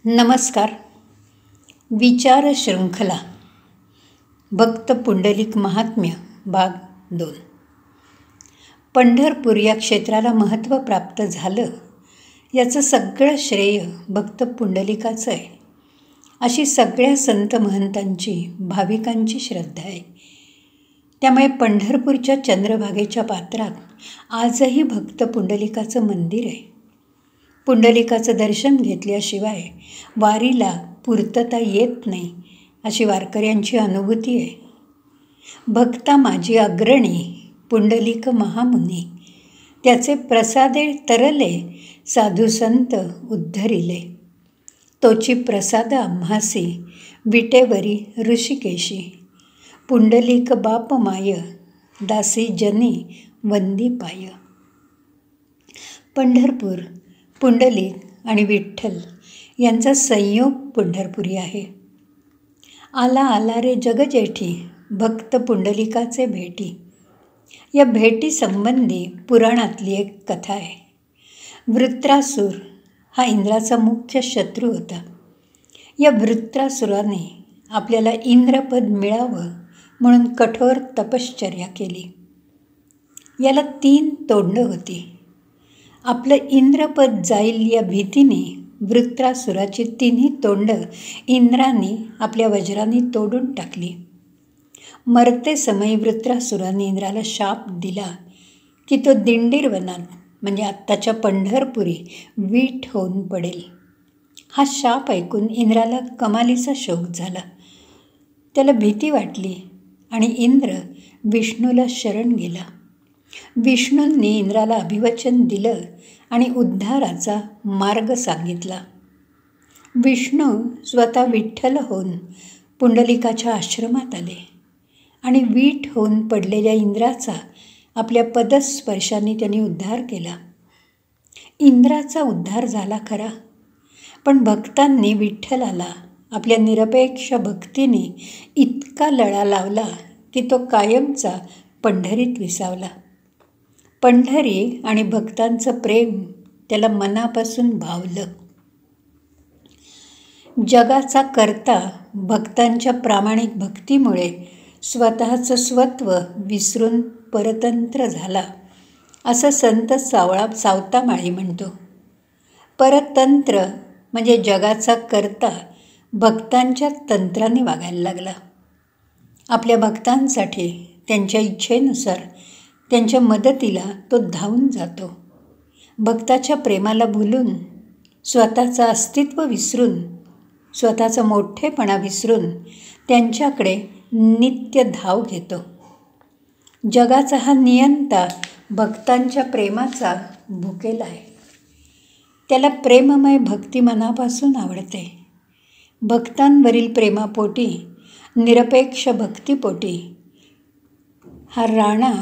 नमस्कार. विचार शृंखला भक्त पुंडलिक महात्म्य भाग 2. पंढरपूर या क्षेत्राला महत्त्व प्राप्त झालं याचं सगळं श्रेय भक्त पुंडलिकाचं आहे, अशी सगळ्या संत महंतांची भाविकांची श्रद्धा आहे. त्यामुळे पंढरपूरच्या चंद्रभागेच्या पात्रात आजही भक्त पुंडलिकाचं मंदिर आहे. पुंडलिकाचं दर्शन घेतल्याशिवाय वारीला पूर्तता येत नाही, अशी वारकऱ्यांची अनुभूती आहे. भक्ता माझी अग्रणी पुंडलिक महामुनी, त्याचे प्रसादे तरले साधू संत उद्धरिले. तोची प्रसाद आम्हासी विटेवरी ऋषिकेशी, पुंडलिक बाप माय दासी जनी वंदी पाय. पंढरपूर, पुंडलिक आणि विठ्ठल यांचा संयोग पंढरपुरी आहे. आला आला रे जगजेठी भक्त पुंडलिकाचे भेटी. या भेटीसंबंधी पुराणातली एक कथा आहे. वृत्रासूर हा इंद्राचा मुख्य शत्रू होता. या वृत्रासुराने आपल्याला इंद्रपद मिळावं म्हणून कठोर तपश्चर्या केली. याला 3 तोंडं होती. आपलं इंद्रपद जाईल या भीतीने वृत्रासुराची 3ही तोंडं इंद्राने आपल्या वज्राने तोडून टाकली. मरते समयी वृत्रासुराने इंद्राला शाप दिला की तो दिंडीरवनात म्हणजे आत्ताच्या पंढरपुरी वीट होऊन पडेल. हा शाप ऐकून इंद्राला कमालीचा शोक झाला. त्याला भीती वाटली आणि इंद्र विष्णूला शरण गेला. विष्णूंनी इंद्राला अभिवचन दिलं आणि उद्धाराचा मार्ग सांगितला. विष्णू स्वतः विठ्ठल होऊन पुंडलिकाच्या आश्रमात आले आणि वीट होऊन पडलेल्या इंद्राचा आपल्या पदस्पर्शाने त्यांनी उद्धार केला. इंद्राचा उद्धार झाला खरा, पण भक्तांनी विठ्ठलाला आपल्या निरपेक्ष भक्तीने इतका लळा लावला की तो कायमचा पंढरीत विसावला. पंढरी आणि भक्तांचं प्रेम त्याला मनापासून भावलं. जगाचा कर्ता भक्तांच्या प्रामाणिक भक्तीमुळे स्वतःचं स्वत्व विसरून परतंत्र झाला, असं संत सावतामाळी म्हणतो. परतंत्र म्हणजे जगाचा कर्ता भक्तांच्या तंत्राने वागायला लागला. आपल्या भक्तांसाठी त्यांच्या इच्छेनुसार त्यांच्या मदतीला तो धावून जातो. भक्ताच्या प्रेमाला भुलून, स्वतःचं अस्तित्व विसरून, स्वतःचा मोठेपणा विसरून त्यांच्याकडे नित्य धाव घेतो. जगाचा हा नियंता भक्तांच्या प्रेमाचा भुकेला आहे. त्याला प्रेममय भक्ती मनापासून आवडते. भक्तांवरील प्रेमापोटी, निरपेक्ष भक्तीपोटी हा राणा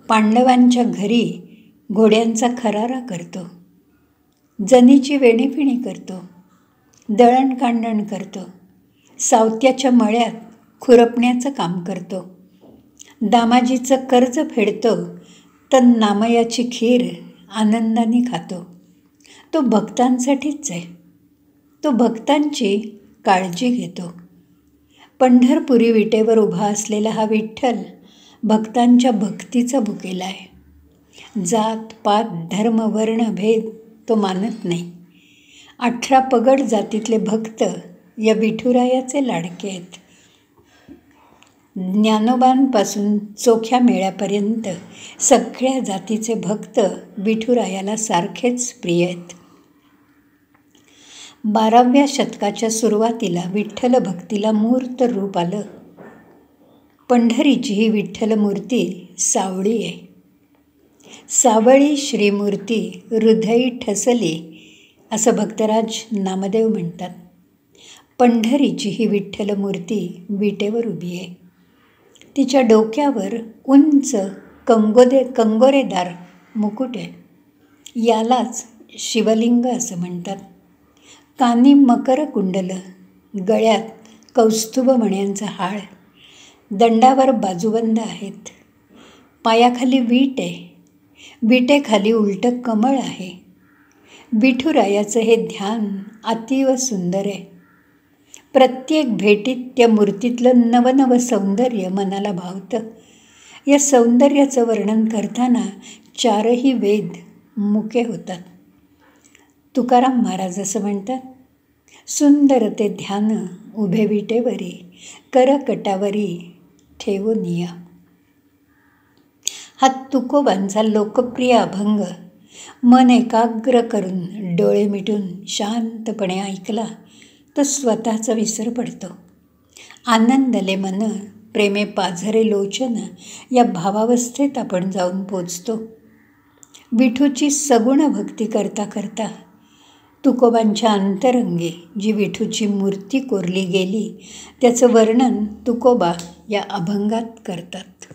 पांडवांच्या घरी घोड्यांचा खरारा करतो, जनीची वेणीपिणी करतो, दळणकांडण करतो, सावत्याच्या मळ्यात खुरपण्याचं काम करतो, दामाजीचं कर्ज फेडतो, तर नामयाची खीर आनंदाने खातो. तो भक्तांसाठीच आहे. तो भक्तांची काळजी घेतो. पंढरपुरी विटेवर उभा असलेला हा विठ्ठल भक्तांच्या भक्तीचा भुकेला आहे. जात पात धर्म वर्ण भेद तो मानत नाही. 18 पगड जातीतले भक्त या विठुरायाचे लाडके आहेत. ज्ञानोबांपासून चोख्या मेळ्यापर्यंत सगळ्या जातीचे भक्त विठुरायाला सारखेच प्रिय आहेत. 12व्या शतकाच्या सुरुवातीला विठ्ठल भक्तीला मूर्त रूप आलं. पंढरीची ही विठ्ठल मूर्ती सावळी आहे. सावळी श्रीमूर्ती हृदयी ठसली, असं भक्तराज नामदेव म्हणतात. पंढरीची ही विठ्ठल मूर्ती विटेवर उभी आहे. तिच्या डोक्यावर उंच कंगोरेदार मुकुट आहे. यालाच शिवलिंग असं म्हणतात. कानी मकर कुंडल, गळ्यात कौस्तुभ मण्यांचा हाळ, दंडावर बाजूबंद आहेत. पायाखाली वीट आहे. विटेखाली उलटं कमळ आहे. विठुरायाचं हे ध्यान अतीव सुंदर आहे. प्रत्येक भेटीत त्या मूर्तीतलं नवनवं सौंदर्य मनाला भावतं. या सौंदर्याचं वर्णन करताना चारही वेद मुके होतात. तुकाराम महाराज असं म्हणतात, सुंदर ते ध्यान उभे विटेवरी, करकटावरी ठेवूनिया. हा तुकोबांचा लोकप्रिय अभंग मन एकाग्र करून डोळे मिटून शांतपणे ऐकला तर स्वतःचा विसर पडतो. आनंदले मन प्रेमे पाझरे लोचन या भावावस्थेत आपण जाऊन पोचतो. विठूची सगुण भक्ती करता करता तुकोबांच्या अंतरंगी जी विठूची मूर्ती कोरली गेली त्याचं वर्णन तुकोबा या अभंगात करतात.